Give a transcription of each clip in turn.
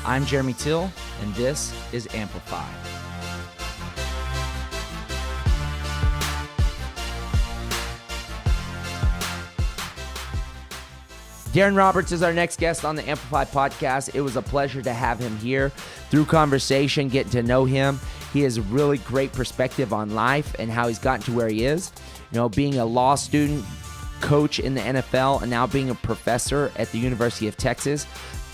I'm Jeremy Till, and this is Amplify. Darren Roberts is our next guest on the Amplify podcast. It was a pleasure to have him here. Through conversation, getting to know him, he has a really great perspective on life and how he's gotten to where he is. You know, being a law student, coach in the NFL, and now being a professor at the University of Texas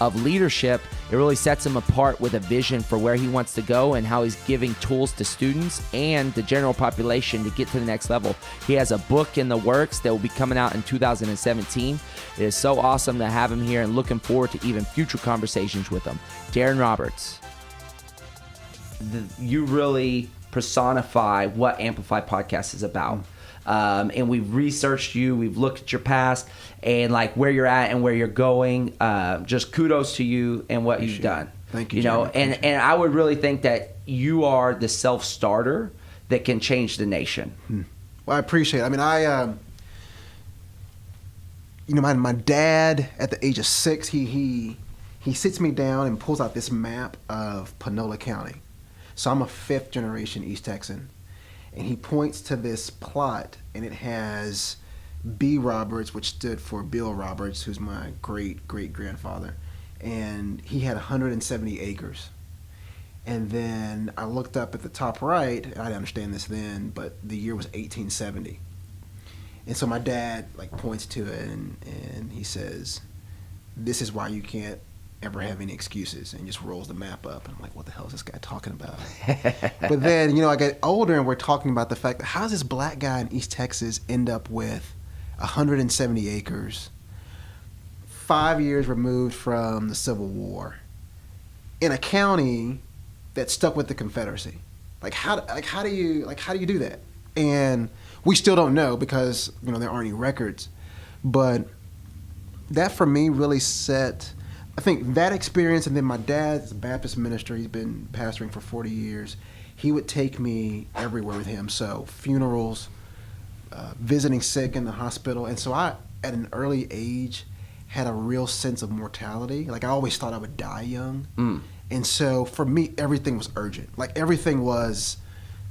of leadership, it really sets him apart with a vision for where he wants to go and how he's giving tools to students and the general population to get to the next level. He has a book in the works that will be coming out in 2017. It is so awesome to have him here and looking forward to even future conversations with him. Daron Roberts, you really personify what Amplify Podcast is about. And we've researched you, we've looked at your past and like where you're at and where you're going. Just kudos to you and what you've done. Thank you. You know, and I would really think that you are the self-starter that can change the nation. Well, I appreciate it. I mean, my dad at the age of 6, he sits me down and pulls out this map of Panola County. So I'm a 5th generation East Texan. And he points to this plot, and it has B. Roberts, which stood for Bill Roberts, who's my great-great-grandfather. And he had 170 acres. And then I looked up at the top right, I didn't understand this then, but the year was 1870. And so my dad points to it, and he says, "This is why you can't ever have any excuses," and just rolls the map up. And I'm like, what the hell is this guy talking about? But then, I get older and we're talking about the fact that how does this black guy in East Texas end up with 170 acres, 5 years removed from the Civil War, in a county that stuck with the Confederacy? How do you do that? And we still don't know because there aren't any records. But that for me really set, I think that experience, and then my dad's Baptist minister, he's been pastoring for 40 years. He would take me everywhere with him. So funerals, visiting sick in the hospital. And so I, at an early age, had a real sense of mortality. I always thought I would die young. And so for me, everything was urgent. Everything was,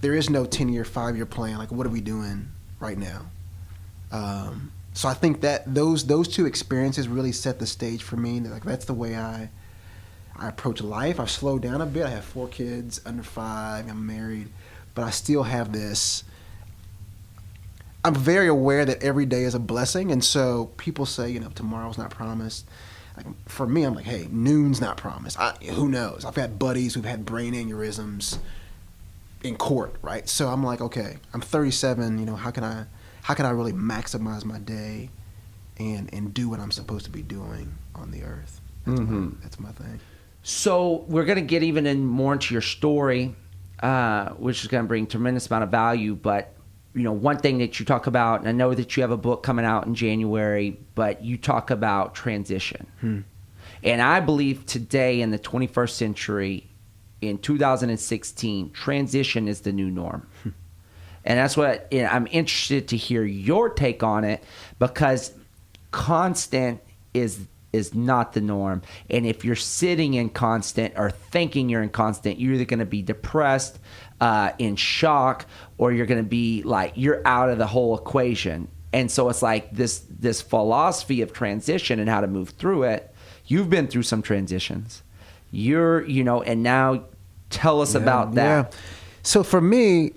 there is no 10-year, 5-year plan. What are we doing right now? So I think that those two experiences really set the stage for me. That's the way I approach life. I've slowed down a bit. I have 4 kids under 5. I'm married, but I still have this. I'm very aware that every day is a blessing, and so people say, tomorrow's not promised. For me, I'm like, hey, noon's not promised. Who knows? I've had buddies who've had brain aneurysms in court, right? So I'm like, okay, I'm 37. How can I really maximize my day and do what I'm supposed to be doing on the earth? That's my thing. So we're going to get even more into your story, which is going to bring tremendous amount of value. But, one thing that you talk about, and I know that you have a book coming out in January, but you talk about transition. And I believe today in the 21st century, in 2016, transition is the new norm. And that's what I'm interested to hear your take on it, because constant is not the norm. And if you're sitting in constant or thinking you're in constant, you're either going to be depressed, in shock, or you're going to be you're out of the whole equation. And so it's this philosophy of transition and how to move through it. You've been through some transitions. And now tell us about that. Yeah. So for me,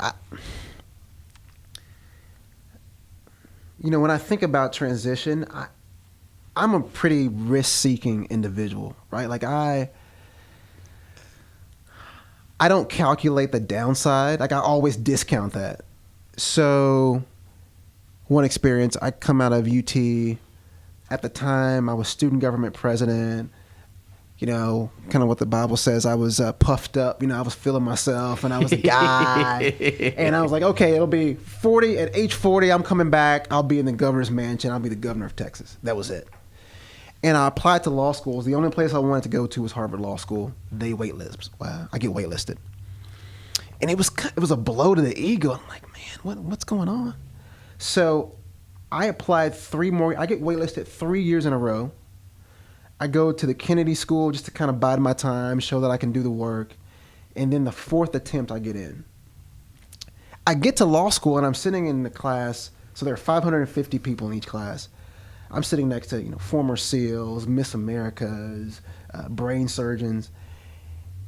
when I think about transition, I'm a pretty risk-seeking individual, right? I don't calculate the downside. I always discount that. So one experience, I come out of UT. At the time, I was student government president. Kind of what the Bible says. I was puffed up. I was feeling myself, and I was a guy. And I was like, okay, it'll be 40. At age 40, I'm coming back. I'll be in the governor's mansion. I'll be the governor of Texas. That was it. And I applied to law schools. The only place I wanted to go to was Harvard Law School. They waitlist. Wow, I get waitlisted. And it was a blow to the ego. I'm like, man, what's going on? So I applied 3 more. I get waitlisted 3 years in a row. I go to the Kennedy School just to kind of bide my time, show that I can do the work. And then the fourth attempt, I get in. I get to law school, and I'm sitting in the class. So there are 550 people in each class. I'm sitting next to former SEALs, Miss Americas, brain surgeons,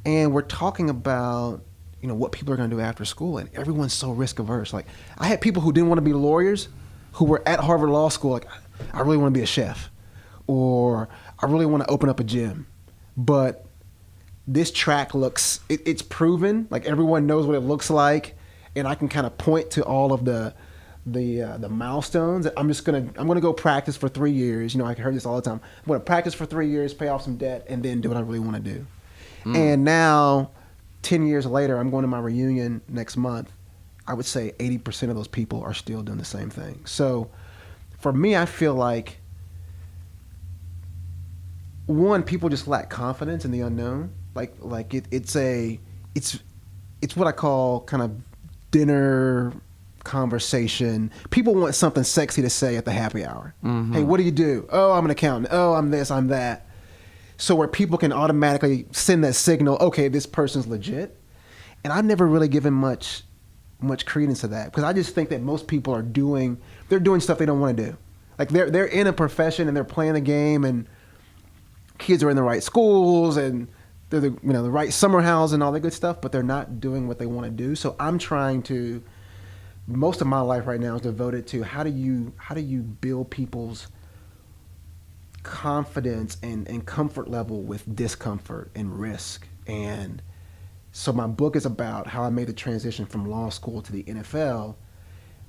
and we're talking about what people are going to do after school, and everyone's so risk averse. Like, I had people who didn't want to be lawyers, who were at Harvard Law School. Like, I really want to be a chef, or I really want to open up a gym, but this track looks it's proven. Like, everyone knows what it looks like, and I can kind of point to all of the milestones. I'm gonna go practice for 3 years. I heard this all the time. I'm gonna practice for 3 years, pay off some debt, and then do what I really want to do. And now, 10 years later, I'm going to my reunion next month. I would say 80% of those people are still doing the same thing. So for me, I feel like, one, people just lack confidence in the unknown. Like it's what I call kind of dinner conversation. People want something sexy to say at the happy hour. Mm-hmm. Hey, what do you do? Oh, I'm an accountant. Oh, I'm this, I'm that. So where people can automatically send that signal, okay, this person's legit. And I've never really given much credence to that, because I just think that most people are doing stuff they don't want to do. Like, they're in a profession and they're playing the game, and kids are in the right schools and they're the right summer house and all that good stuff, but they're not doing what they want to do. So I'm trying to, most of my life right now is devoted to how do you build people's confidence and comfort level with discomfort and risk. And so my book is about how I made the transition from law school to the NFL,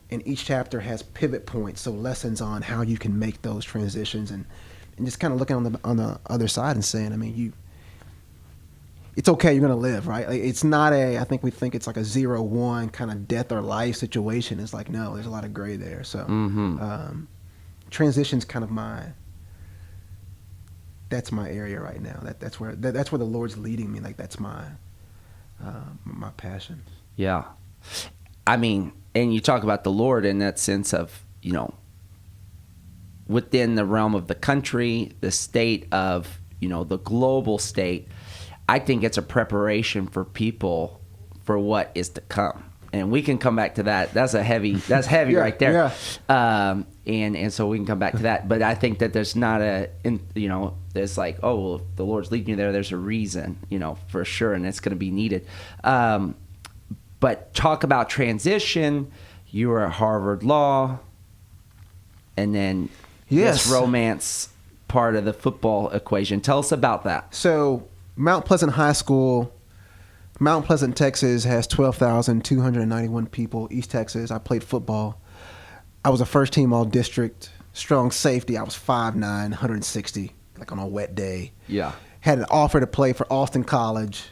and each chapter has pivot points, so lessons on how you can make those transitions, and just kind of looking on the other side and saying, it's okay, you're gonna live, right? Like, it's not I think we think it's like a 0-1 kind of death or life situation. It's like, no, there's a lot of gray there. So transition's kind of that's my area right now. That's where the Lord's leading me. Like, that's my passion. Yeah. I mean, and you talk about the Lord in that sense of, within the realm of the country, the state of, the global state. I think it's a preparation for people for what is to come. And we can come back to that. That's heavy yeah, right there. Yeah. And so we can come back to that. But I think that there's not there's like, oh, well, if the Lord's leading you there's a reason, for sure. And it's going to be needed. But talk about transition. You were at Harvard Law. And then this romance part of the football equation. Tell us about that. So Mount Pleasant High School, Mount Pleasant, Texas, has 12,291 people. East Texas. I played football. I was a first team all district, strong safety. I was 5'9", 160, like on a wet day. Yeah. Had an offer to play for Austin College,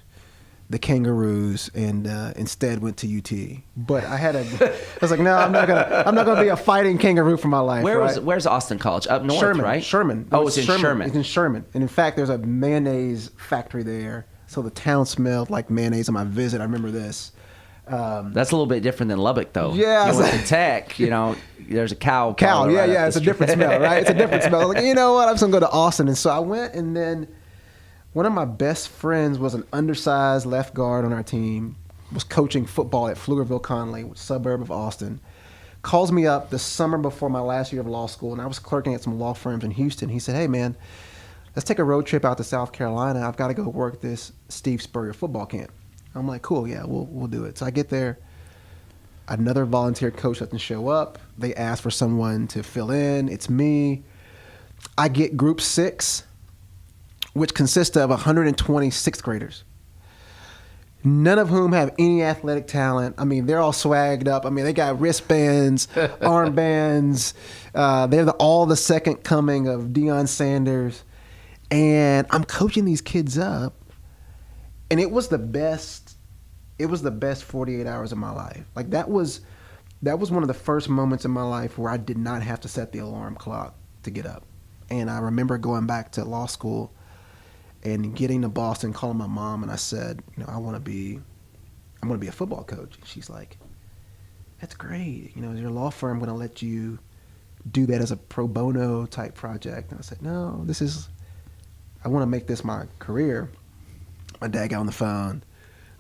the Kangaroos, and instead went to UT. But I was like, no, I'm not gonna be a fighting kangaroo for my life. Where's Austin College? Up north, Sherman, right? Sherman. Oh, it's in Sherman. It's in Sherman. And in fact, there's a mayonnaise factory there. So the town smelled like mayonnaise on my visit. I remember this. That's a little bit different than Lubbock, though. Yeah. You went to Tech, there's a cow. Yeah. It's a different smell, right? It's a different smell. I was like, you know what? I'm just going to go to Austin. And so I went, and then one of my best friends was an undersized left guard on our team, was coaching football at Pflugerville-Conley, which is a suburb of Austin. Calls me up the summer before my last year of law school, and I was clerking at some law firms in Houston. He said, hey, man, let's take a road trip out to South Carolina. I've got to go work this Steve Spurrier football camp. I'm like, cool, yeah, we'll do it. So I get there. Another volunteer coach doesn't show up. They ask for someone to fill in. It's me. I get group 6, which consists of 120 sixth graders, none of whom have any athletic talent. I mean, they're all swagged up. I mean, they got wristbands, armbands. They're all the second coming of Deion Sanders. And I'm coaching these kids up. And it was the best 48 hours of my life. Like, that was one of the first moments in my life where I did not have to set the alarm clock to get up. And I remember going back to law school and getting to Boston, calling my mom, and I said, I want to be a football coach. And she's like, that's great. Is your law firm going to let you do that as a pro bono type project? And I said, no, this is I want to make this my career. My dad got on the phone.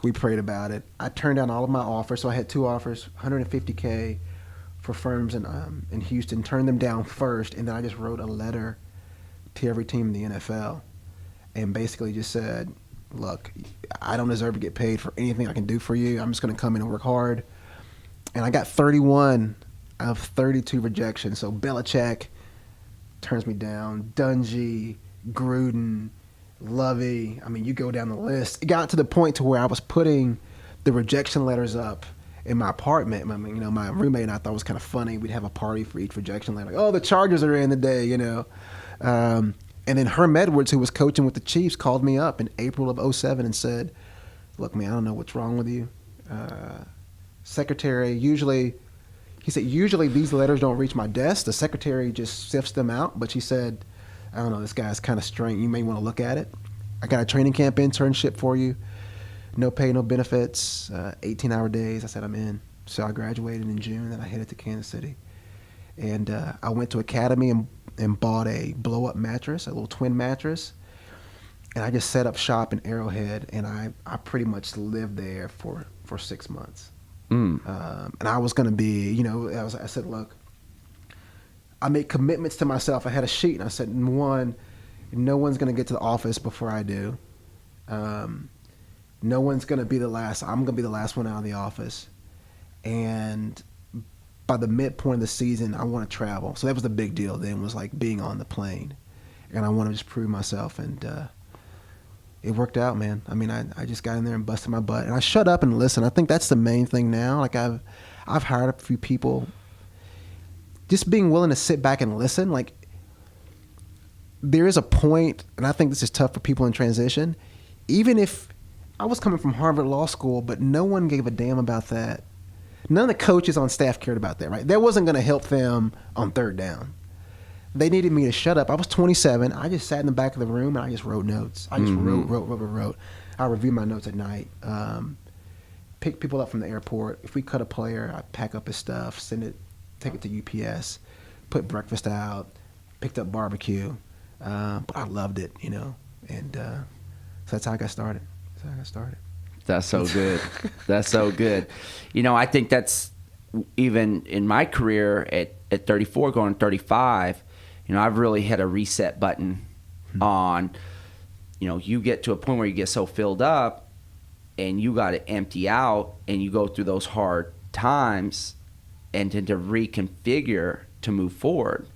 We prayed about it. I turned down all of my offers. So I had 2 offers, $150K for firms in Houston, turned them down first. And then I just wrote a letter to every team in the NFL and basically just said, look, I don't deserve to get paid for anything I can do for you. I'm just going to come in and work hard. And I got 31 of 32 rejections. So Belichick turns me down, Dungy, Gruden, Lovey. I mean, you go down the list. It got to the point to where I was putting the rejection letters up in my apartment. I mean, you know, my roommate and I thought it was kind of funny. We'd have a party for each rejection letter. Like, oh, the Chargers are in today, you know. And then Herm Edwards, who was coaching with the Chiefs, called me up in April of 2007 and said, look, man, I don't know what's wrong with you. Secretary, usually these letters don't reach my desk. The secretary just sifts them out. But she said, I don't know, this guy's kind of strange. You may want to look at it. I got a training camp internship for you. No pay, no benefits, 18-hour days. I said, I'm in. So I graduated in June, and I headed to Kansas City. And I went to Academy and bought a blow-up mattress, a little twin mattress. And I just set up shop in Arrowhead, and I pretty much lived there for 6 months. And I was going to be, you know, I said, look, I made commitments to myself. I had a sheet, and I said, one, no one's going to get to the office before I do. No one's going to be the last. I'm going to be the last one out of the office. And by the midpoint of the season, I want to travel. So that was the big deal then, was like being on the plane. And I want to just prove myself. And it worked out, man. I mean, I just got in there and busted my butt. And I shut up and listened. I think that's the main thing now. Like I've hired a few people. Just being willing to sit back and listen. Like there is a point, and I think this is tough for people in transition. Even if I was coming from Harvard Law School, but no one gave a damn about that. None of the coaches on staff cared about that, right? That wasn't going to help them on third down. They needed me to shut up. I was 27. I just sat in the back of the room and I just wrote notes. I just wrote. I review my notes at night. Pick people up from the airport. If we cut a player, I pack up his stuff, take it to UPS, put breakfast out, picked up barbecue. But I loved it, you know. And so that's how I got started. That's so good. That's so good. You know, I think that's even in my career at 34 going 35, you know, I've really hit a reset button on, you know, you get to a point where you get so filled up and you got to empty out and you go through those hard times and then to reconfigure to move forward.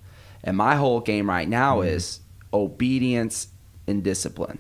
And my whole game right now is obedience and discipline.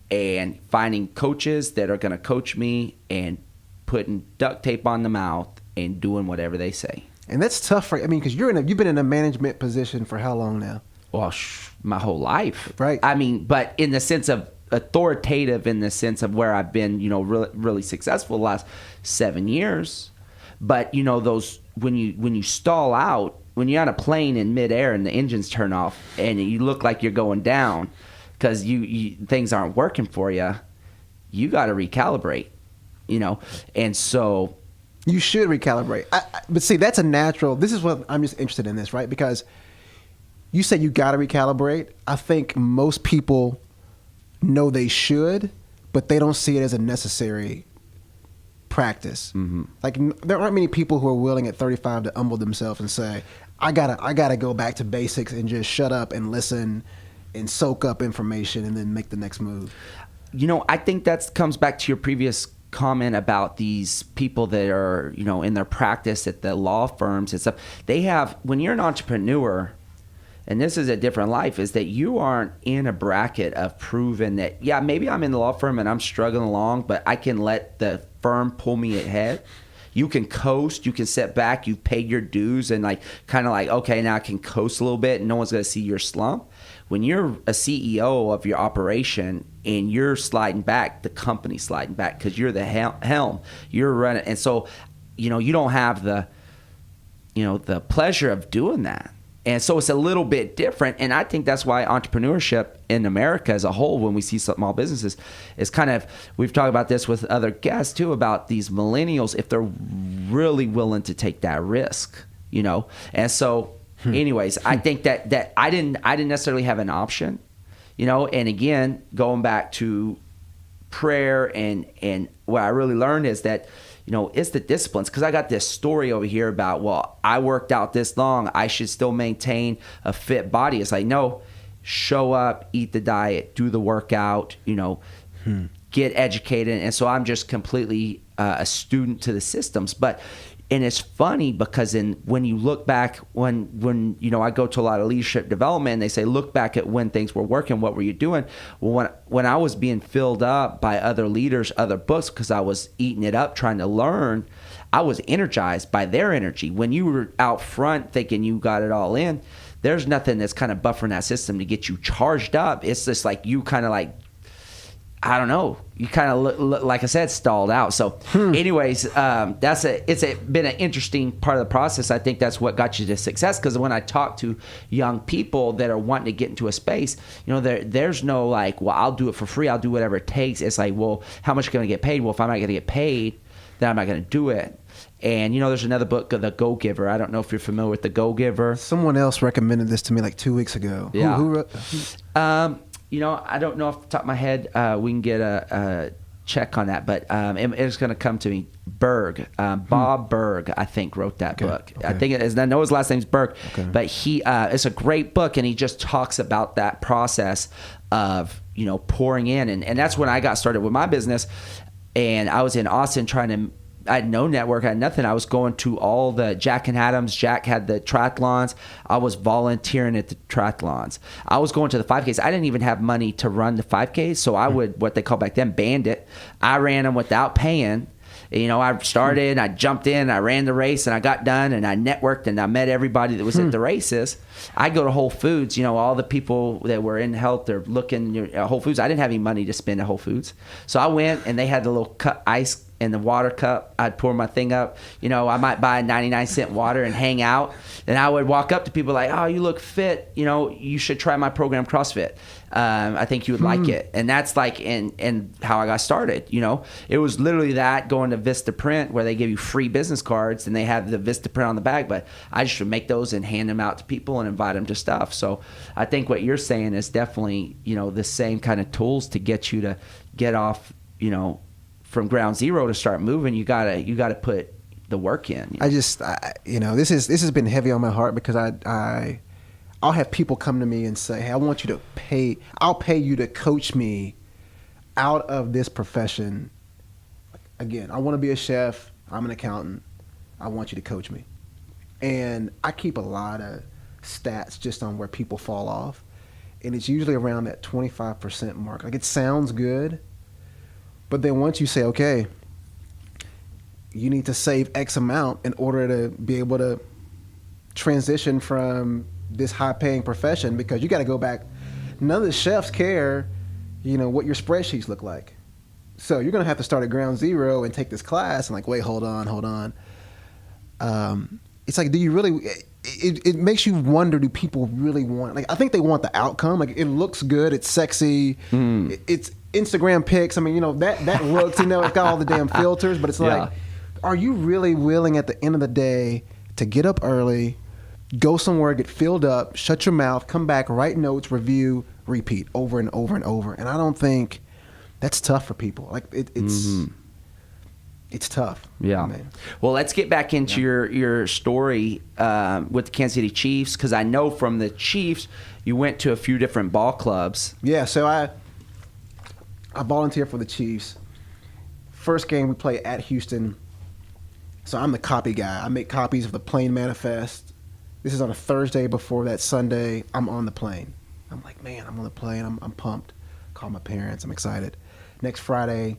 And finding coaches that are going to coach me and putting duct tape on the mouth and doing whatever they say. And that's tough for, I mean, because you've been in a management position for how long now? Well, my whole life. Right. I mean, but in the sense of authoritative, in the sense of where I've been, you know, really, really successful the last 7 years. But, you know, those, when you stall out, when you're on a plane in midair and the engines turn off and you look like you're going down, because you things aren't working for you, you got to recalibrate, you know. And so you should recalibrate. But see, that's a natural. This is what I'm just interested in this, right? Because you say you got to recalibrate. I think most people know they should, but they don't see it as a necessary practice. Like there aren't many people who are willing at 35 to humble themselves and say, I gotta go back to basics and just shut up and listen and soak up information and then make the next move. You know, I think that comes back to your previous comment about these people that are, you know, in their practice at the law firms and stuff. They have, when you're an entrepreneur, and this is a different life, is that you aren't in a bracket of proving that, yeah, maybe I'm in the law firm and I'm struggling along, but I can let the firm pull me ahead. You can coast, you can sit back, you've paid your dues and like kind of like, okay, now I can coast a little bit and no one's going to see your slump. When you're a CEO of your operation and you're sliding back, the company's sliding back because you're the helm. You're running. And so, you know, you don't have the, you know, the pleasure of doing that. And so it's a little bit different. And I think that's why entrepreneurship in America as a whole, when we see small businesses, is kind of, we've talked about this with other guests too, about these millennials, if they're really willing to take that risk, you know. And so anyways, I think that I didn't necessarily have an option. And again, going back to prayer and what I really learned is that, it's the disciplines. Because I got this story over here about, well, I worked out this long, I should still maintain a fit body. It's like, no, show up, eat the diet, do the workout, get educated. And so I'm just completely a student to the systems. And it's funny because when you look back, when I go to a lot of leadership development, and they say, look back at when things were working, what were you doing? Well, when I was being filled up by other leaders, other books, because I was eating it up, trying to learn, I was energized by their energy. When you were out front thinking you got it all in, there's nothing that's kind of buffering that system to get you charged up. It's just like you kind of like, I don't know. You kind of, like I said, stalled out. So anyways, it's been an interesting part of the process. I think that's what got you to success, because when I talk to young people that are wanting to get into a space, there's no like, well, I'll do it for free. I'll do whatever it takes. It's like, well, how much am I going to get paid? Well, if I'm not going to get paid, then I'm not going to do it. And, there's another book, The Go-Giver. I don't know if you're familiar with The Go-Giver. Someone else recommended this to me like 2 weeks ago. Yeah. Who I don't know off the top of my head. We can get a check on that, but it's going to come to me. Berg, Bob Berg, I think, wrote that book. Okay. I think it is. I know his last name's Berg, okay. But it's a great book, and he just talks about that process of pouring in, and that's when I got started with my business. And I was in Austin I had no network, I had nothing. I was going to all the Jack and Adams. Jack had the triathlons. I was volunteering at the triathlons. I was going to the 5Ks. I didn't even have money to run the 5Ks, so I would, what they call back then, bandit. I ran them without paying. I started, I jumped in, I ran the race, and I got done, and I networked, and I met everybody that was at the races. I go to Whole Foods, all the people that were in health or looking at Whole Foods. I didn't have any money to spend at Whole Foods. So I went, and they had the little ice in the water cup. I'd pour my thing up. I might buy a 99-cent water and hang out. And I would walk up to people like, oh, you look fit. You should try my program, CrossFit. I think you would like it. And that's like, and how I got started. It was literally that, going to Vista Print, where they give you free business cards and they have the Vista Print on the back. But I just would make those and hand them out to people and invite them to stuff. So I think what you're saying is definitely, the same kind of tools to get you to get off, from ground zero to start moving. You gotta put the work in. This has been heavy on my heart, because I'll have people come to me and say, hey, I'll pay you to coach me out of this profession. Again, I want to be a chef. I'm an accountant. I want you to coach me. And I keep a lot of stats just on where people fall off. And it's usually around that 25% mark. Like, it sounds good. But then once you say, okay, you need to save X amount in order to be able to transition from this high-paying profession, because you got to go back. None of the chefs care, what your spreadsheets look like. So you're going to have to start at ground zero and take this class and like, wait, hold on. It's like, do you really, it makes you wonder, do people really want, like, I think they want the outcome. Like, it looks good. It's sexy. It's Instagram pics. I mean, that looks, it's got all the damn filters, but it's like, are you really willing at the end of the day to get up early, go somewhere, get filled up, shut your mouth, come back, write notes, review, repeat over and over and over? And I don't think that's tough for people. Like, it's tough. Yeah. Man. Well, let's get back into your story with the Kansas City Chiefs, because I know from the Chiefs you went to a few different ball clubs. Yeah, so I volunteered for the Chiefs. First game we play at Houston. So I'm the copy guy. I make copies of the plane manifest. This is on a Thursday. Before that Sunday, I'm on the plane. I'm like, man, I'm on the plane. I'm pumped. Call my parents. I'm excited. Next Friday,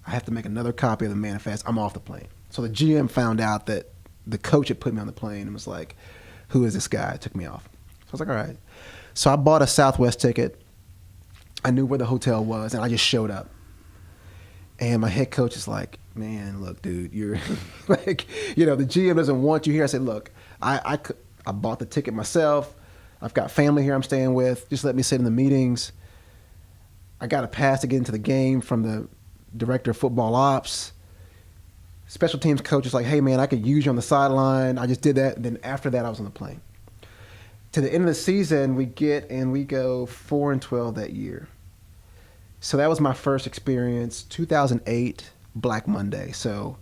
I have to make another copy of the manifest. I'm off the plane. So the GM found out that the coach had put me on the plane and was like, who is this guy? Took me off. So I was like, all right. So I bought a Southwest ticket. I knew where the hotel was, and I just showed up. And my head coach is like, man, look, dude, you're like, the GM doesn't want you here. I said, look, I bought the ticket myself. I've got family here I'm staying with. Just let me sit in the meetings. I got a pass to get into the game from the director of football ops. Special teams coach is like, hey, man, I could use you on the sideline. I just did that. And then after that, I was on the plane. to the end of the season, we go 4-12 that year. So that was my first experience, 2008, Black Monday. So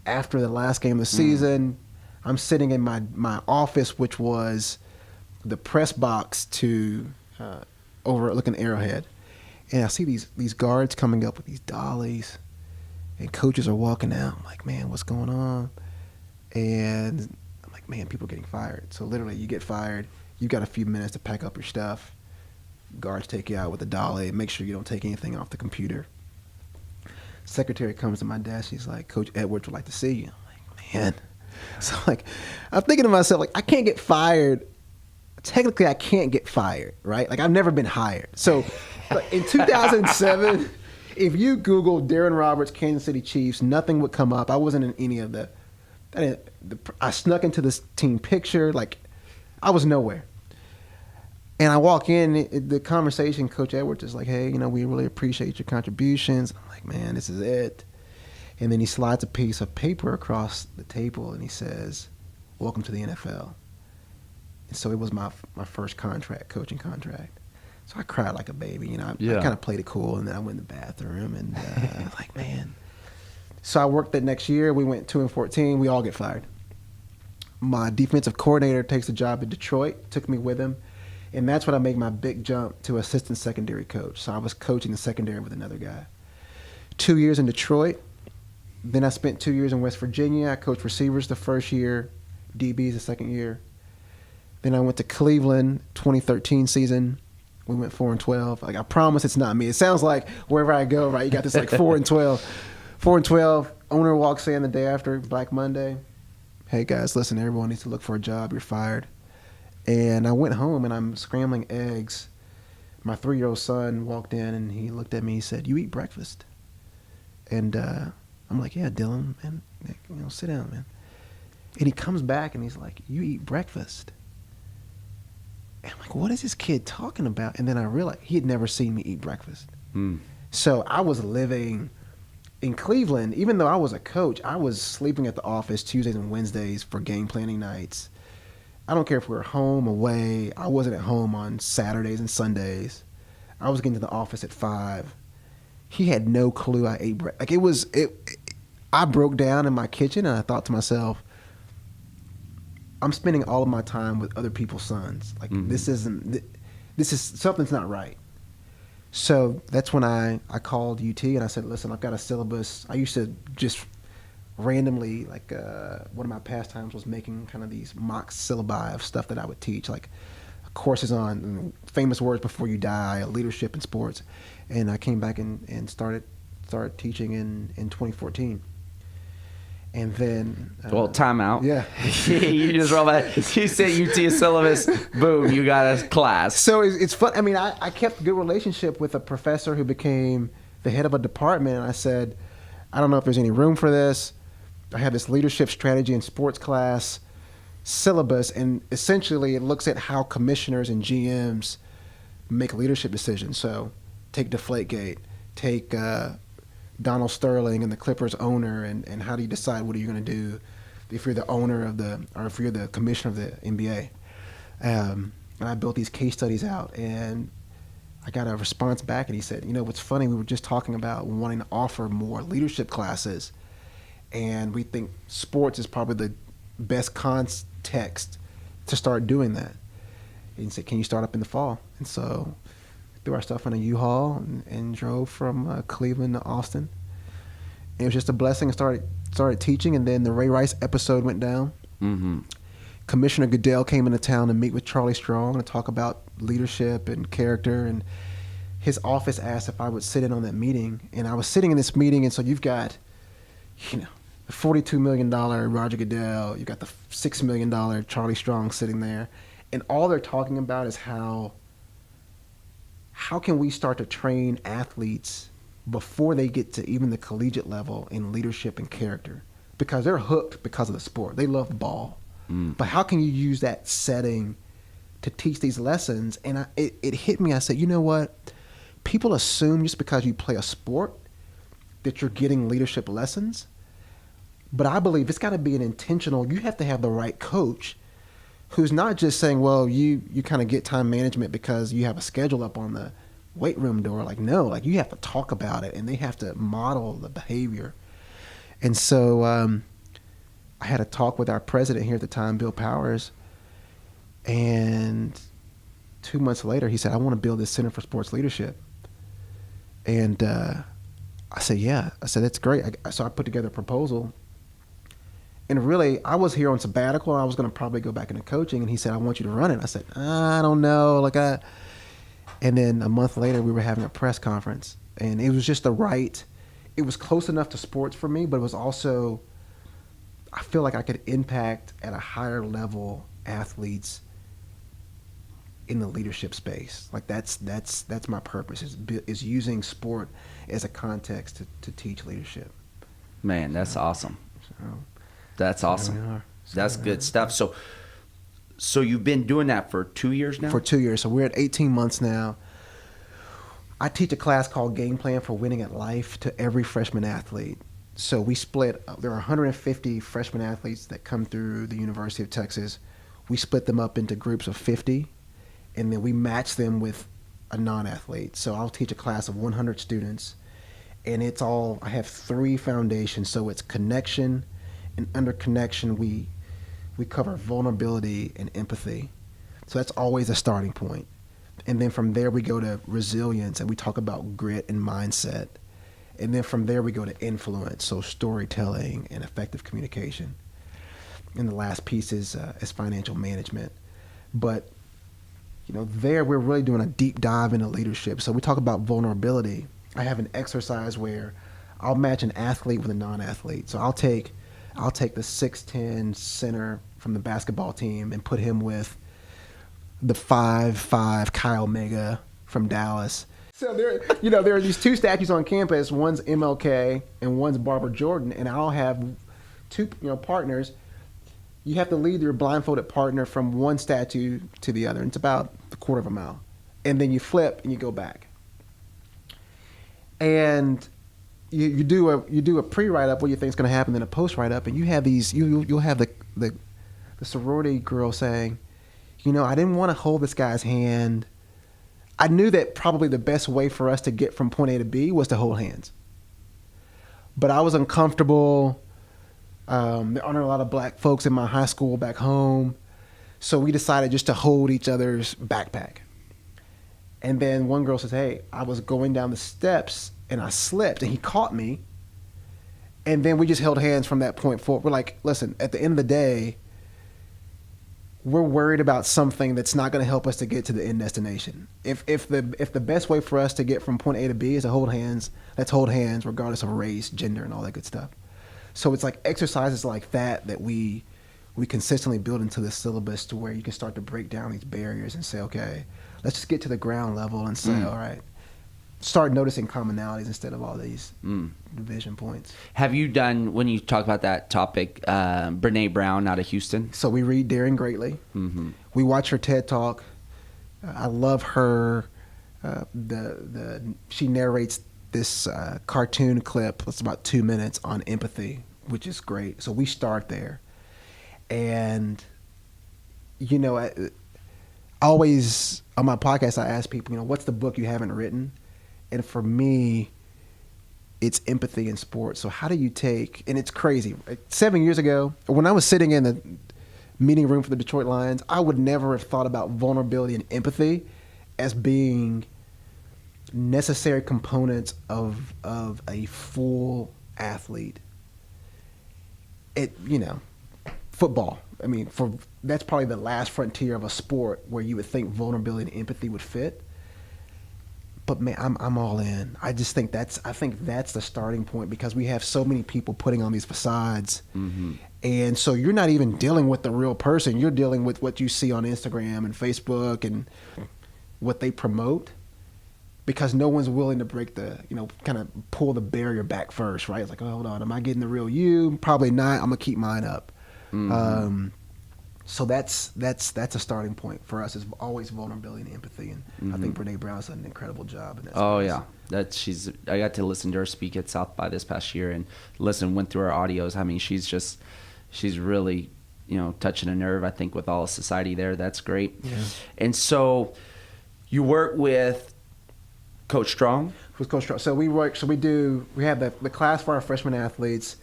after the last game of the season, I'm sitting in my office, which was the press box to overlooking Arrowhead. And I see these guards coming up with these dollies, and coaches are walking out. I'm like, man, what's going on? And I'm like, man, people are getting fired. So literally, you get fired. You've got a few minutes to pack up your stuff. Guards take you out with a dolly. Make sure you don't take anything off the computer. Secretary comes to my desk. She's like, Coach Edwards would like to see you. I'm like, man. So like, I'm thinking to myself, like, I can't get fired. Technically, I can't get fired, right? Like, I've never been hired. So like, in 2007, if you Google Darren Roberts, Kansas City Chiefs, nothing would come up. I wasn't in any of I snuck into this team picture. Like, I was nowhere. And I walk in, the conversation, Coach Edwards is like, hey, we really appreciate your contributions. I'm like, man, this is it. And then he slides a piece of paper across the table and he says, welcome to the NFL. And so it was my first coaching contract. So I cried like a baby. I kind of played it cool, and then I went in the bathroom and I was like, man. So I worked that next year. We went 2-14. We all get fired. My defensive coordinator takes a job in Detroit, took me with him. And that's when I made my big jump to assistant secondary coach. So I was coaching the secondary with another guy. 2 years in Detroit. Then I spent 2 years in West Virginia. I coached receivers the first year, DBs the second year. Then I went to Cleveland, 2013 season. We went 4-12. Like, I promise it's not me. It sounds like wherever I go, right, you got this like 4-12. 4-12, owner walks in the day after Black Monday. Hey guys, listen, everyone needs to look for a job. You're fired. And I went home and I'm scrambling eggs. My 3-year-old son walked in and he looked at me. He said, "You eat breakfast?" And I'm like, "Yeah, Dylan, man, sit down, man." And he comes back and he's like, "You eat breakfast?" And I'm like, what is this kid talking about? And then I realized he had never seen me eat breakfast. So I was living in Cleveland. Even though I was a coach, I was sleeping at the office Tuesdays and Wednesdays for game planning nights. I don't care if we were home, away. I wasn't at home on Saturdays and Sundays. I was getting to the office at 5. He had no clue I ate breakfast. Like, I broke down in my kitchen and I thought to myself, I'm spending all of my time with other people's sons. Like, something's not right. So that's when I called UT and I said, listen, I've got a syllabus. I used to just randomly, like, one of my pastimes was making kind of these mock syllabi of stuff that I would teach, like courses on famous words before you die, leadership in sports. And I came back and started teaching in 2014. And then time out. Yeah. You just roll back. You said UT syllabus, boom, you got a class. So it's fun. I mean, I kept a good relationship with a professor who became the head of a department. And I said, I don't know if there's any room for this. I have this leadership strategy and sports class syllabus, and essentially it looks at how commissioners and GMs make leadership decisions. So take Deflategate, take Donald Sterling and the Clippers owner, and how do you decide what are you going to do if you're the owner of or if you're the commissioner of the NBA. And I built these case studies out, and I got a response back, and he said, what's funny, we were just talking about wanting to offer more leadership classes, and we think sports is probably the best context to start doing that. And he said, can you start up in the fall? And so threw our stuff in a U-Haul and drove from Cleveland to Austin. And it was just a blessing. I started teaching, and then the Ray Rice episode went down. Mm-hmm. Commissioner Goodell came into town to meet with Charlie Strong and talk about leadership and character, and his office asked if I would sit in on that meeting. And I was sitting in this meeting, and so you've got, the $42 million Roger Goodell, you've got the $6 million Charlie Strong sitting there, and all they're talking about is how can we start to train athletes before they get to even the collegiate level in leadership and character, because they're hooked because of the sport. They love ball. But how can you use that setting to teach these lessons? And it hit me. I said, you know what? People assume just because you play a sport that you're getting leadership lessons. But I believe it's got to be an intentional, you have to have the right coach who's not just saying, well, you kind of get time management because you have a schedule up on the weight room door. Like, no, like you have to talk about it and they have to model the behavior. And so I had a talk with our president here at the time, Bill Powers, and 2 months later he said, I want to build this Center for Sports Leadership. And I said, yeah. I said, that's great. So I put together a proposal. And really, I was here on sabbatical. I was going to probably go back into coaching. And he said, I want you to run it. I said, I don't know. And then a month later, we were having a press conference. And it was just it was close enough to sports for me, but it was also, I feel like I could impact at a higher level athletes in the leadership space. Like that's my purpose, is using sport as a context to teach leadership. Man, that's awesome. So, that's awesome. That's good stuff. So you've been doing that for 2 years now? For 2 years. So we're at 18 months now. I teach a class called Game Plan for Winning at Life to every freshman athlete. So we split, there are 150 freshman athletes that come through the University of Texas. We split them up into groups of 50, and then we match them with a non-athlete. So I'll teach a class of 100 students, and I have 3 foundations. So it's connection, and under connection, we cover vulnerability and empathy. So that's always a starting point. And then from there, we go to resilience, and we talk about grit and mindset. And then from there, we go to influence, so storytelling and effective communication. And the last piece is financial management. But, there we're really doing a deep dive into leadership. So we talk about vulnerability. I have an exercise where I'll match an athlete with a non-athlete. So I'll take the 6'10" center from the basketball team and put him with the 5'5" Kyle Mega from Dallas. So there are these 2 statues on campus. One's MLK and one's Barbara Jordan, and I'll have 2 partners. You have to lead your blindfolded partner from one statue to the other. And it's about a quarter of a mile, and then you flip and you go back. And you do a pre-write-up, what you think is going to happen, then a post-write-up, and you have you'll have the sorority girl saying, I didn't want to hold this guy's hand. I knew that probably the best way for us to get from point A to B was to hold hands. But I was uncomfortable. There aren't a lot of black folks in my high school back home. So we decided just to hold each other's backpack. And then one girl says, hey, I was going down the steps and I slipped and he caught me. And then we just held hands from that point forward. We're like, listen, at the end of the day, we're worried about something that's not going to help us to get to the end destination. If the best way for us to get from point A to B is to hold hands, let's hold hands regardless of race, gender, and all that good stuff. So it's like exercises like that we consistently build into the syllabus to where you can start to break down these barriers and say, okay, let's just get to the ground level and say, all right, start noticing commonalities instead of all these division points. Have you done, when you talk about that topic, Brene Brown out of Houston? So we read Darren greatly. Mm-hmm. We watch her TED Talk. I love her. She narrates this cartoon clip. It's about 2 minutes on empathy, which is great. So we start there. And, I always, on my podcast, I ask people, what's the book you haven't written? And for me, it's empathy in sports. So how do you take, and it's crazy. 7 years ago, when I was sitting in the meeting room for the Detroit Lions, I would never have thought about vulnerability and empathy as being necessary components of a full athlete. Football. I mean, that's probably the last frontier of a sport where you would think vulnerability and empathy would fit. But man, I'm all in. I think that's the starting point, because we have so many people putting on these facades. Mm-hmm. And so you're not even dealing with the real person. You're dealing with what you see on Instagram and Facebook and what they promote, because no one's willing to break kind of pull the barrier back first, right? It's like, oh, hold on, am I getting the real you? Probably not. I'm gonna keep mine up. Mm-hmm. So that's a starting point for us, is always vulnerability and empathy, and I think Brene Brown's done an incredible job in that space. Oh yeah, I got to listen to her speak at South by this past year, and went through her audios. I mean, she's really touching a nerve, I think, with all of society there. That's great. Yeah. And so you work with Coach Strong? With Coach Strong. So we have the class for our freshman athletes.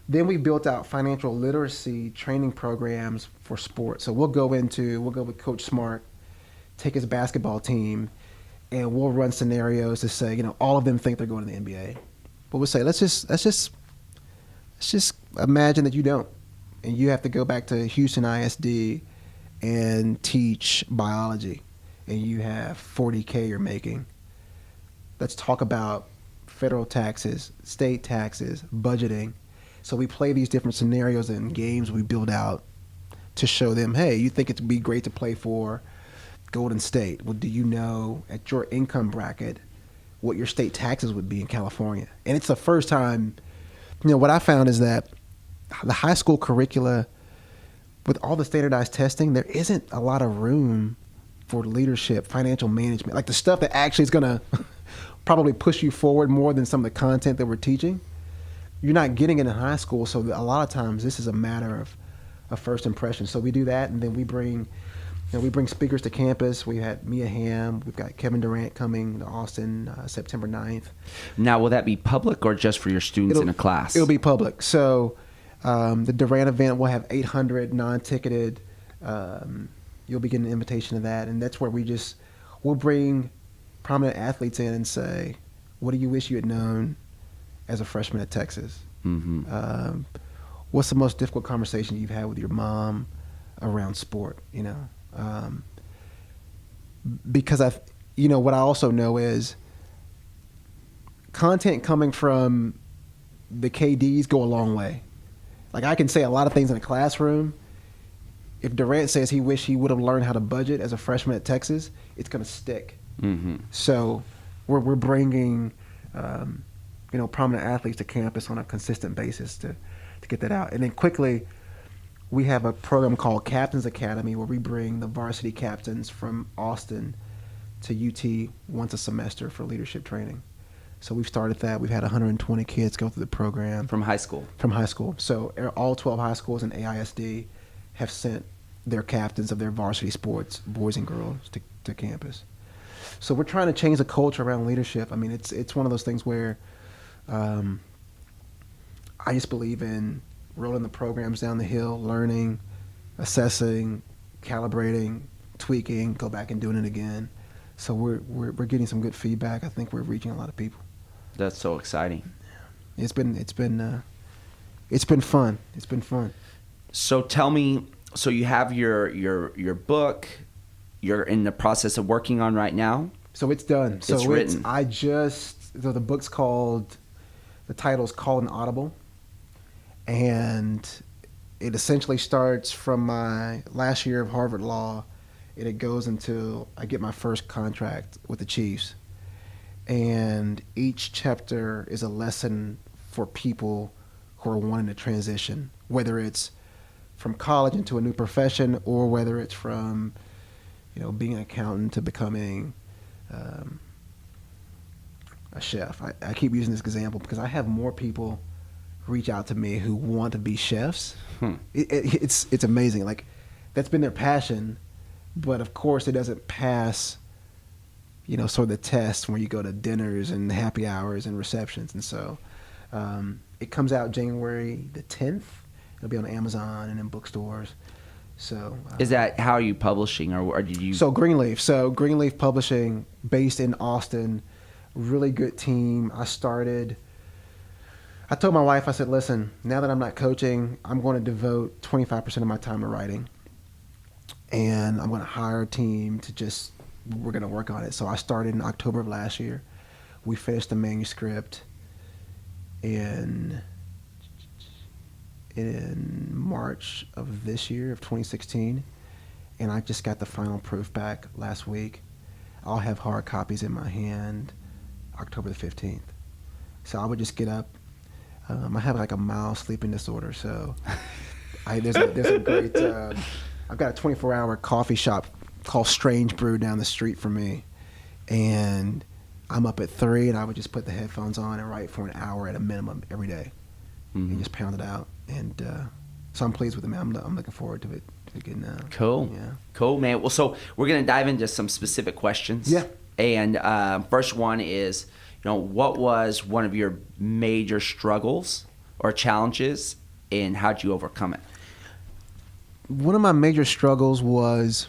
Then we built out financial literacy training programs for sports. So we'll go with Coach Smart, take his basketball team, and we'll run scenarios to say, all of them think they're going to the NBA. But we'll say, let's just imagine that you don't. And you have to go back to Houston ISD and teach biology. And you have $40K you're making. Let's talk about federal taxes, state taxes, budgeting. So we play these different scenarios and games we build out to show them, hey, you think it'd be great to play for Golden State. Well, do you know at your income bracket what your state taxes would be in California? And it's the first time, what I found is that the high school curricula, with all the standardized testing, there isn't a lot of room for leadership, financial management, like the stuff that actually is going to probably push you forward more than some of the content that we're teaching. You're not getting it in high school, so a lot of times this is a matter of first impression. So we do that, and then we bring speakers to campus. We had Mia Hamm. We've got Kevin Durant coming to Austin September 9th. Now, will that be public or just for your students in a class? It'll be public. So the Durant event will have 800 non-ticketed. You'll be getting an invitation to that, and that's where we'll bring prominent athletes in and say, what do you wish you had known as a freshman at Texas? Mm-hmm. What's the most difficult conversation you've had with your mom around sport? Because what I also know is content coming from the KDs go a long way. Like, I can say a lot of things in a classroom. If Durant says he wished he would have learned how to budget as a freshman at Texas, it's going to stick. Mm-hmm. So we're bringing prominent athletes to campus on a consistent basis to get that out. And then quickly, we have a program called Captains Academy where we bring the varsity captains from Austin to UT once a semester for leadership training. So we've started that. We've had 120 kids go through the program. From high school? From high school. So all 12 high schools in AISD have sent their captains of their varsity sports, boys and girls, to campus. So we're trying to change the culture around leadership. I mean, it's one of those things where I just believe in rolling the programs down the hill, learning, assessing, calibrating, tweaking, go back and doing it again. So we're getting some good feedback. I think we're reaching a lot of people. That's so exciting. It's been fun. It's been fun. So tell me, so you have your book you're in the process of working on right now? So it's done. So it's written. The book's called, the title's called an Audible. And it essentially starts from my last year of Harvard Law, and it goes until I get my first contract with the Chiefs. And each chapter is a lesson for people who are wanting to transition, whether it's from college into a new profession or whether it's from, being an accountant to becoming a chef. I keep using this example because I have more people reach out to me who want to be chefs. It's amazing. Like, that's been their passion, but of course it doesn't pass, sort of the test when you go to dinners and happy hours and receptions. And so it comes out January the 10th. It'll be on Amazon and in bookstores. So is that how are you publishing, or did you? So Greenleaf Publishing, based in Austin, really good team. I told my wife, I said, listen, now that I'm not coaching, I'm going to devote 25% of my time to writing. And I'm going to hire a team we're going to work on it. So I started in October of last year. We finished the manuscript in March of this year, of 2016. And I just got the final proof back last week. I'll have hard copies in my hand October the 15th. So I would just get up. I have like a mild sleeping disorder, so there's a great. I've got a 24-hour coffee shop called Strange Brew down the street from me, and I'm up at 3, and I would just put the headphones on and write for an hour at a minimum every day, and just pound it out. And So I'm pleased with it, man. I'm looking forward to it getting out. Cool. Yeah. Cool, man. Well, so we're going to dive into some specific questions. Yeah. And first one is, what was one of your major struggles or challenges, and how'd you overcome it? One of my major struggles was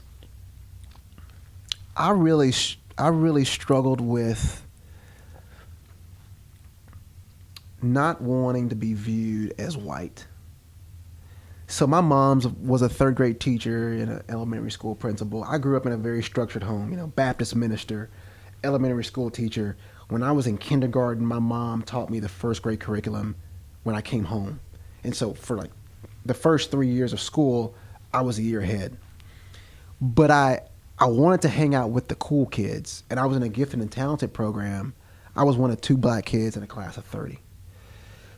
I really struggled with not wanting to be viewed as white. So my mom was a third grade teacher and an elementary school principal. I grew up in a very structured home, Baptist minister, elementary school teacher. When I was in kindergarten, my mom taught me the first grade curriculum when I came home. And so for like the first 3 years of school, I was a year ahead. But I wanted to hang out with the cool kids, and I was in a gifted and talented program. I was one of 2 black kids in a class of 30.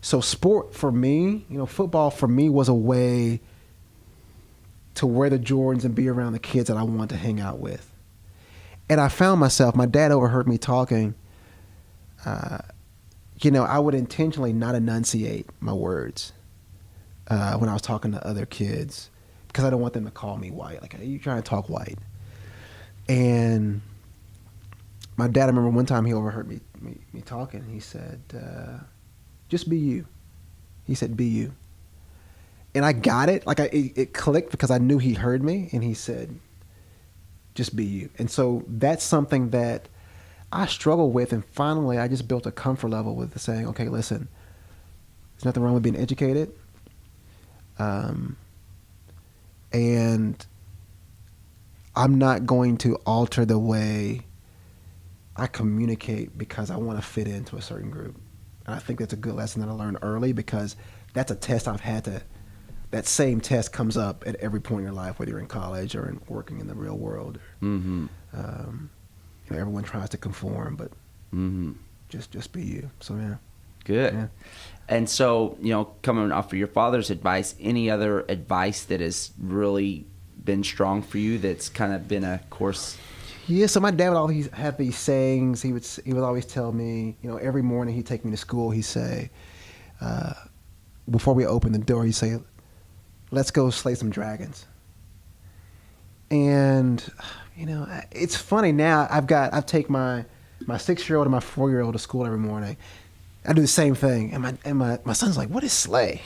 So sport for me, football for me was a way to wear the Jordans and be around the kids that I wanted to hang out with. And I found myself, my dad overheard me talking, I would intentionally not enunciate my words when I was talking to other kids because I don't want them to call me white. Like, are you trying to talk white? And my dad, I remember one time he overheard me talking. He said, just be you. He said, be you. And I got it. Like it clicked because I knew he heard me, and he said, just be you. And so that's something that I struggle with. And finally, I just built a comfort level with saying, okay, listen, there's nothing wrong with being educated. And I'm not going to alter the way I communicate because I want to fit into a certain group. And I think that's a good lesson that I learned early because that's a test I've had to, that same test comes up at every point in your life, whether you're in college or working in the real world. Mm-hmm. Everyone tries to conform, but just be you. So, yeah. Good. Yeah. And so, coming off of your father's advice, any other advice that has really been strong for you that's kind of been a course? Yeah, so my dad would always have these sayings. He would always tell me, every morning he'd take me to school, he'd say, before we open the door, he'd say, let's go slay some dragons. And, it's funny now, I take my 6-year-old and my 4-year-old to school every morning. I do the same thing. And my son's like, what is slay?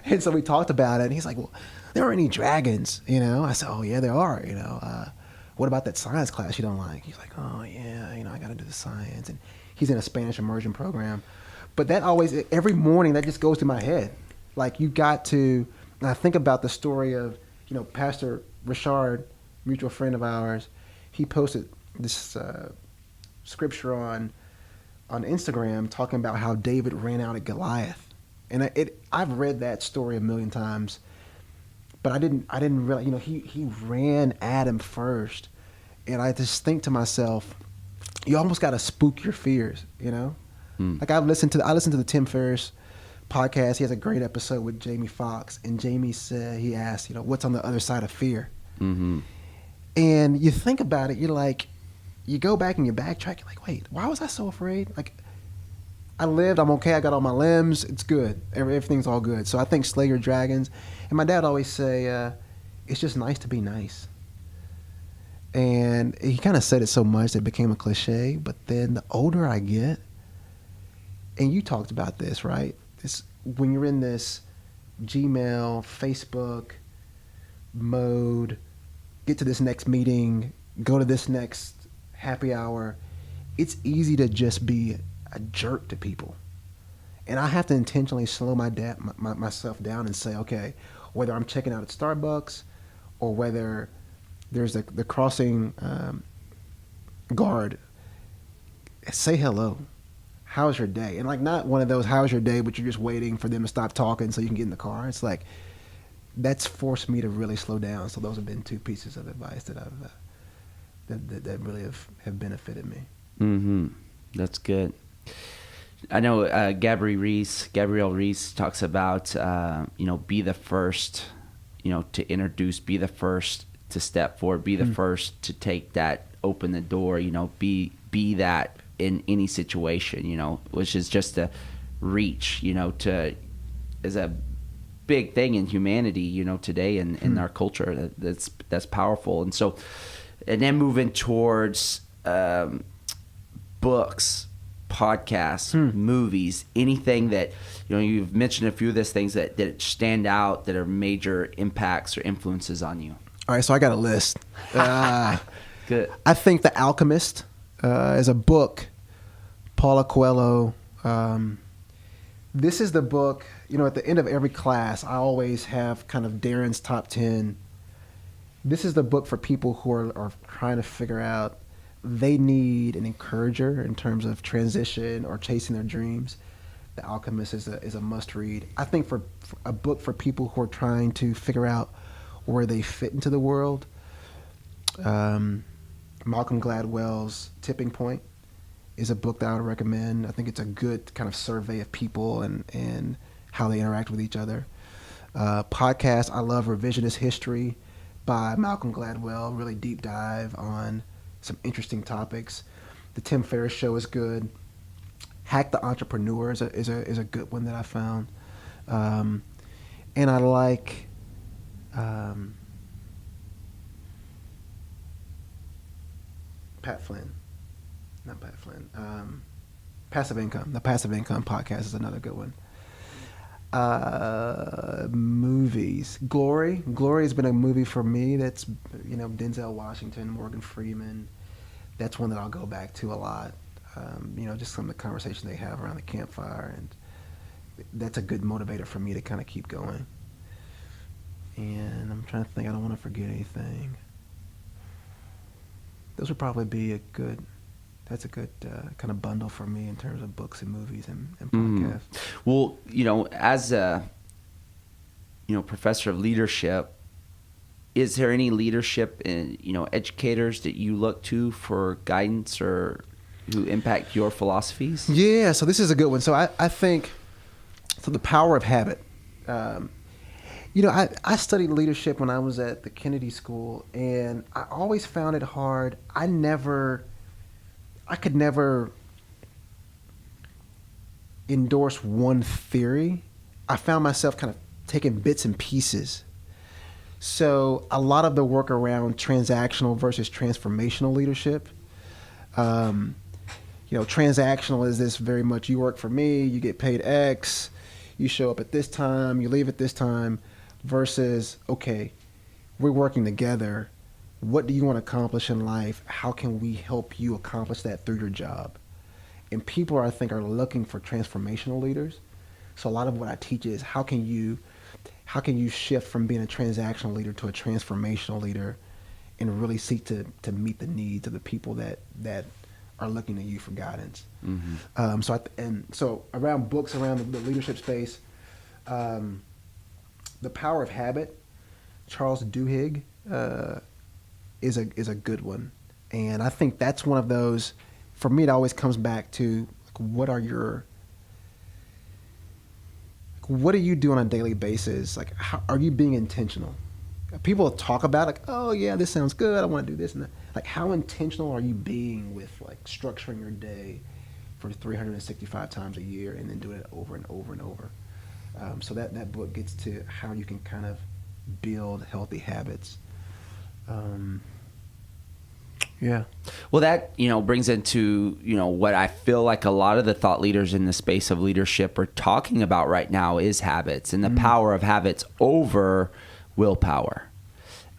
And so we talked about it, and he's like, well, there aren't any dragons, I said, oh yeah, there are, what about that science class you don't like? He's like, oh yeah, I got to do the science. And he's in a Spanish immersion program. But that always, every morning, that just goes through my head. Like, you got to, and I think about the story of, Pastor Richard, mutual friend of ours, he posted this scripture on Instagram talking about how David ran out at Goliath. And I've read that story a million times, but I didn't realize, he ran at him first. And I just think to myself, you almost got to spook your fears, Like I listened to the Tim Ferriss podcast. He has a great episode with Jamie Foxx, and Jamie said, he asked, what's on the other side of fear? Mm-hmm. And you think about it, you're like, you go back and you backtrack, you're like, wait, why was I so afraid? Like, I lived, I'm okay, I got all my limbs, it's good. Everything's all good. So I think slay your dragons. And my dad always say, it's just nice to be nice. And he kind of said it so much that it became a cliche, but then the older I get, and you talked about this, right? When you're in this Gmail, Facebook mode, get to this next meeting, go to this next happy hour, it's easy to just be a jerk to people. And I have to intentionally slow myself down and say, okay, whether I'm checking out at Starbucks or whether there's the crossing guard, say hello. How's your day? And like, not one of those, how's your day, but you're just waiting for them to stop talking so you can get in the car. It's like, that's forced me to really slow down. So those have been 2 pieces of advice that I've that really have benefited me. Mm-hmm. That's good. I know Gabrielle Reese talks about, be the first, to introduce, be the first to step forward, be the first to take that, open the door, be that in any situation, which is just to reach, as a big thing in humanity, today in our culture. That's powerful. And so, and then moving towards books, podcasts, movies, anything that, you've mentioned a few of those things that stand out, that are major impacts or influences on you. All right, so I got a list. Good. I think The Alchemist is a book, Paulo Coelho. This is the book, at the end of every class, I always have kind of Darren's top 10. This is the book for people who are trying to figure out they need an encourager in terms of transition or chasing their dreams. The Alchemist is a must read. I think for a book for people who are trying to figure out where they fit into the world, Malcolm Gladwell's Tipping Point is a book that I would recommend. I think it's a good kind of survey of people and how they interact with each other. Podcast, I love Revisionist History by Malcolm Gladwell, really deep dive on some interesting topics. The Tim Ferriss Show is good. Hack the Entrepreneur is a good one that I found. And I like Passive Income. The Passive Income podcast is another good one. Movies. Glory has been a movie for me that's, Denzel Washington, Morgan Freeman. That's one that I'll go back to a lot. Just some of the conversation they have around the campfire, and that's a good motivator for me to kind of keep going. And I'm trying to think, I don't want to forget anything. Those would probably be a good kind of bundle for me in terms of books and movies and podcasts. Well, as a professor of leadership, is there any leadership in educators that you look to for guidance or who impact your philosophies? Yeah, so this is a good one. So I think the power of habit. I studied leadership when I was at the Kennedy School, and I always found it hard. I could never endorse one theory. I found myself kind of taking bits and pieces. So a lot of the work around transactional versus transformational leadership. Transactional is this very much, you work for me, you get paid X, you show up at this time, you leave at this time, versus, okay, we're working together. What do you want to accomplish in life? How can we help you accomplish that through your job? And people, I think, are looking for transformational leaders. So a lot of what I teach is how can you shift from being a transactional leader to a transformational leader and really seek to meet the needs of the people that are looking to you for guidance. Mm-hmm. So around books, around the leadership space, The Power of Habit, Charles Duhigg, is a good one. And I think that's one of those, for me, it always comes back to what do you do on a daily basis? Like, how are you being intentional? People talk about like, oh yeah, this sounds good, I want to do this and that. Like, how intentional are you being with like structuring your day for 365 times a year and then doing it over and over and over? So that book gets to how you can kind of build healthy habits. Yeah. Well, that, brings into, what I feel like a lot of the thought leaders in the space of leadership are talking about right now is habits and the power of habits over willpower.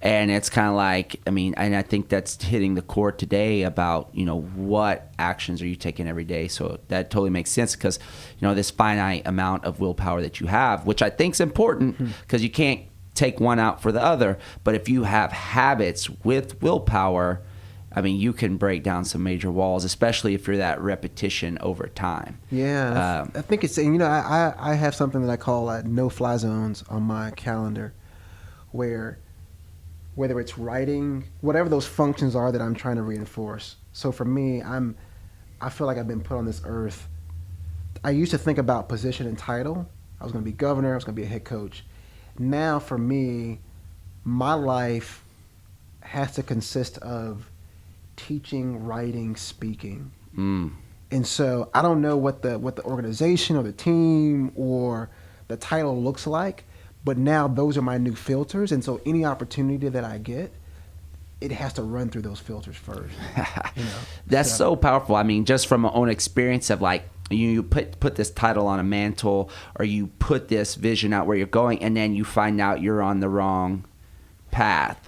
And it's kind of like, and I think that's hitting the core today about, what actions are you taking every day? So that totally makes sense because, this finite amount of willpower that you have, which I think is important because you can't take one out for the other. But if you have habits with willpower, you can break down some major walls, especially if you're that repetition over time. Yeah, I think it's, I have something that I call no-fly zones on my calendar where whether it's writing, whatever those functions are that I'm trying to reinforce. So for me, I feel like I've been put on this earth. I used to think about position and title. I was going to be governor. I was going to be a head coach. Now for me, my life has to consist of teaching, writing, speaking. And so I don't know what the organization or the team or the title looks like, But now those are my new filters, and so any opportunity that I get, it has to run through those filters first. That's so powerful. I mean, just from my own experience of like, you put this title on a mantle, or you put this vision out where you're going, and then you find out you're on the wrong path.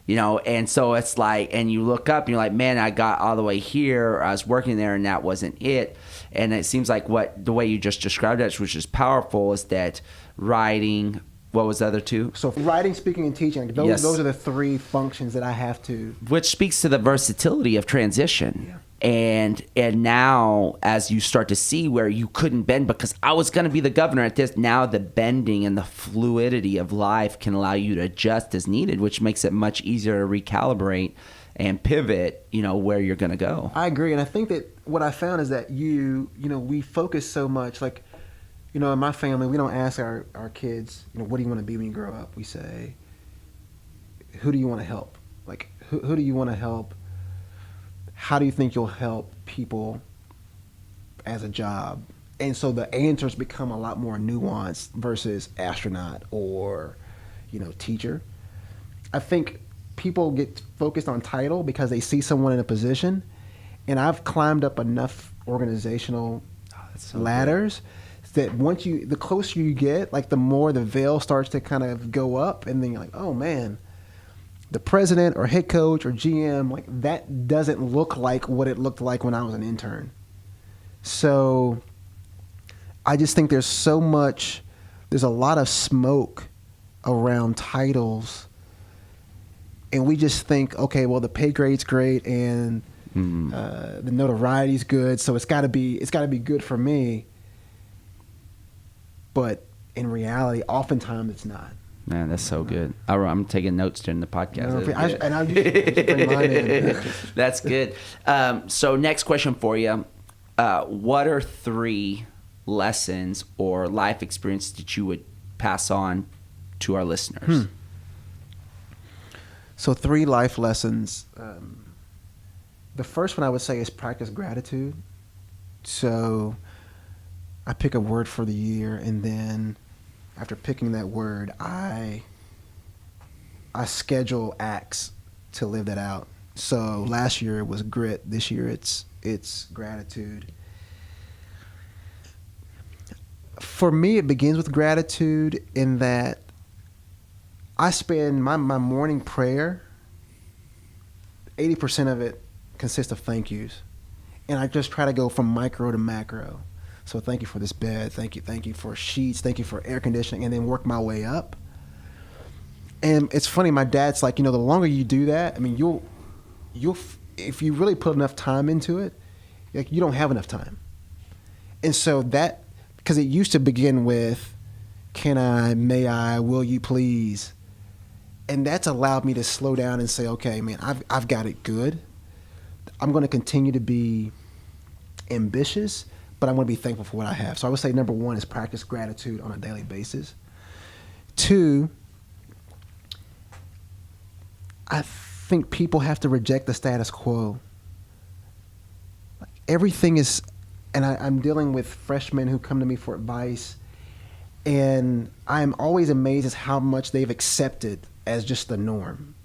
And so it's like, and you look up and you're like, man, I got all the way here, or I was working there and that wasn't it. And it seems like the way you just described it, which is powerful, is that writing, what was the other two? So writing, speaking, and teaching, those are the three functions that I have to. Which speaks to the versatility of transition. Yeah. And now, as you start to see where you couldn't bend because I was going to be the governor at this, now the bending and the fluidity of life can allow you to adjust as needed, which makes it much easier to recalibrate and pivot, where you're going to go. I agree. And I think that what I found is that we focus so much, like, in my family, we don't ask our kids, what do you want to be when you grow up? We say, who do you want to help? Like, who do you want to help? How do you think you'll help people as a job? And so the answers become a lot more nuanced versus astronaut or, teacher. I think people get focused on title because they see someone in a position. And I've climbed up enough organizational ladders that the closer you get, like the more the veil starts to kind of go up, and then you're like, oh man, the president or head coach or GM, like that doesn't look like what it looked like when I was an intern. So I just think there's a lot of smoke around titles, and we just think, okay, well, the pay grade's great and the notoriety's good, so it's got to be good for me. But in reality, oftentimes it's not. Man, that's so good. I'm taking notes during the podcast. I'm just bring mine in. That's good. So next question for you. What are 3 lessons or life experiences that you would pass on to our listeners? So 3 life lessons. The first one I would say is practice gratitude. So I pick a word for the year, and then after picking that word, I schedule acts to live that out. So last year it was grit. This year it's gratitude. For me, it begins with gratitude in that I spend my morning prayer, 80% of it consists of thank yous. And I just try to go from micro to macro. So thank you for this bed. Thank you for sheets. Thank you for air conditioning, and then work my way up. And it's funny. My dad's like, the longer you do that, I mean, you'll if you really put enough time into it, like you don't have enough time. And so that, because it used to begin with, can I, may I, will you please, and that's allowed me to slow down and say, okay, man, I've got it good. I'm going to continue to be ambitious, but I'm going to be thankful for what I have. So I would say number 1 is practice gratitude on a daily basis. 2, I think people have to reject the status quo. Everything is, and I'm dealing with freshmen who come to me for advice, and I'm always amazed at how much they've accepted as just the norm.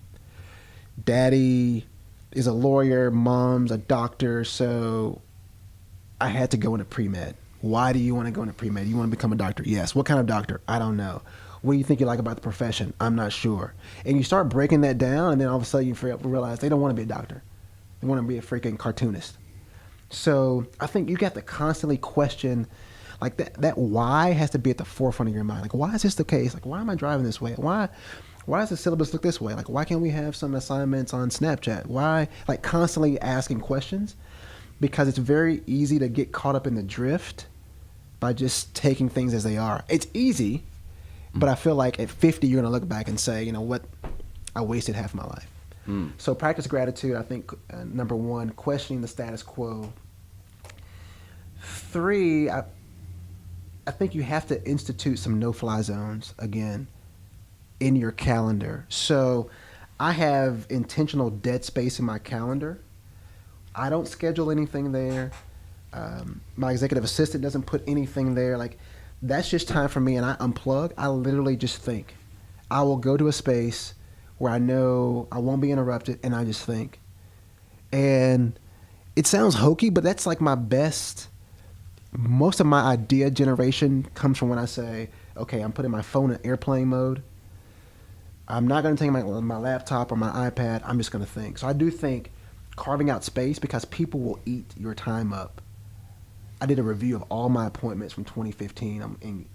Daddy is a lawyer, mom's a doctor, so I had to go into pre-med. Why do you want to go into pre-med? You want to become a doctor? Yes. What kind of doctor? I don't know. What do you think you like about the profession? I'm not sure. And you start breaking that down, and then all of a sudden you realize they don't want to be a doctor. They want to be a freaking cartoonist. So I think you got to constantly question, like that why has to be at the forefront of your mind. Like, why is this the case? Like, why am I driving this way? Why does the syllabus look this way? Like, why can't we have some assignments on Snapchat? Why? Like, constantly asking questions. Because it's very easy to get caught up in the drift by just taking things as they are. It's easy, but I feel like at 50, you're going to look back and say, you know what, I wasted half my life. So practice gratitude, I think, number 1, questioning the status quo. 3, I think you have to institute some no-fly zones, again, in your calendar. So I have intentional dead space in my calendar. I don't schedule anything there. My executive assistant doesn't put anything there. Like, that's just time for me, and I unplug. I literally just think. I will go to a space where I know I won't be interrupted, and I just think. And it sounds hokey, but that's like my best. Most of my idea generation comes from when I say, okay, I'm putting my phone in airplane mode. I'm not going to take my laptop or my iPad. I'm just going to think. So I do think carving out space, because people will eat your time up. I did a review of all my appointments from 2015 in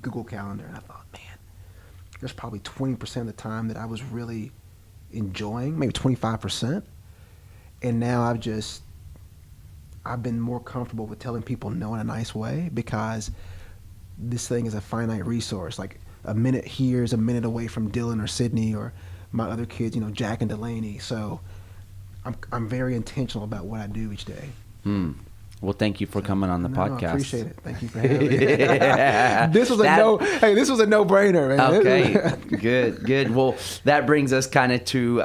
Google Calendar, and I thought, man, there's probably 20% of the time that I was really enjoying, maybe 25%. And now I've been more comfortable with telling people no in a nice way, because this thing is a finite resource. Like a minute here is a minute away from Dylan or Sydney or my other kids, Jack and Delaney. So I'm very intentional about what I do each day. Well, thank you for coming on the podcast. I appreciate it. Thank you for having me. This was a no-brainer, man. Okay, good. Well, that brings us kind of to,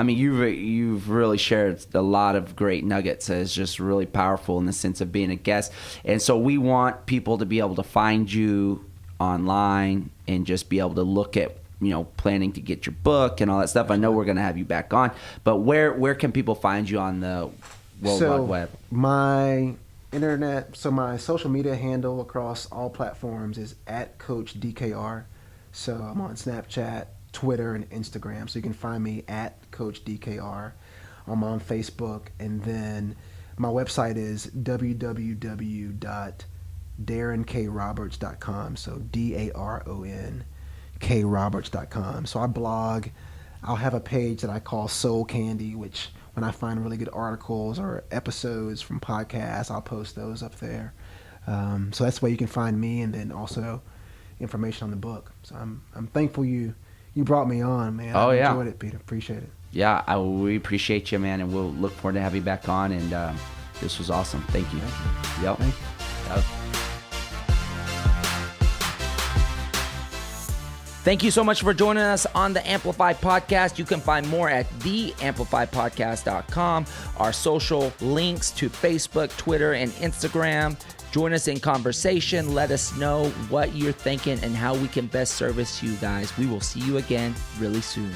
you've really shared a lot of great nuggets. It's just really powerful in the sense of being a guest. And so we want people to be able to find you online and just be able to look at, planning to get your book and all that stuff. I know we're going to have you back on, but where can people find you on the World Wide Web? My social media handle across all platforms is @CoachDKR. So I'm on Snapchat, Twitter, and Instagram. So you can find me @CoachDKR. I'm on Facebook, and then my website is www.daronkroberts.com. So DaronKroberts.com. So I blog. I'll have a page that I call Soul Candy, which when I find really good articles or episodes from podcasts, I'll post those up there. So that's the way you can find me, and then also information on the book. So I'm thankful you brought me on, man. I enjoyed it, Peter. Appreciate it. Yeah, we appreciate you, man, and we'll look forward to having you back on. And this was awesome. Thank you. Thank you. Yep. Thank you. Yep. Thank you so much for joining us on the Amplify Podcast. You can find more at theamplifypodcast.com. Our social links to Facebook, Twitter, and Instagram. Join us in conversation. Let us know what you're thinking and how we can best service you guys. We will see you again really soon.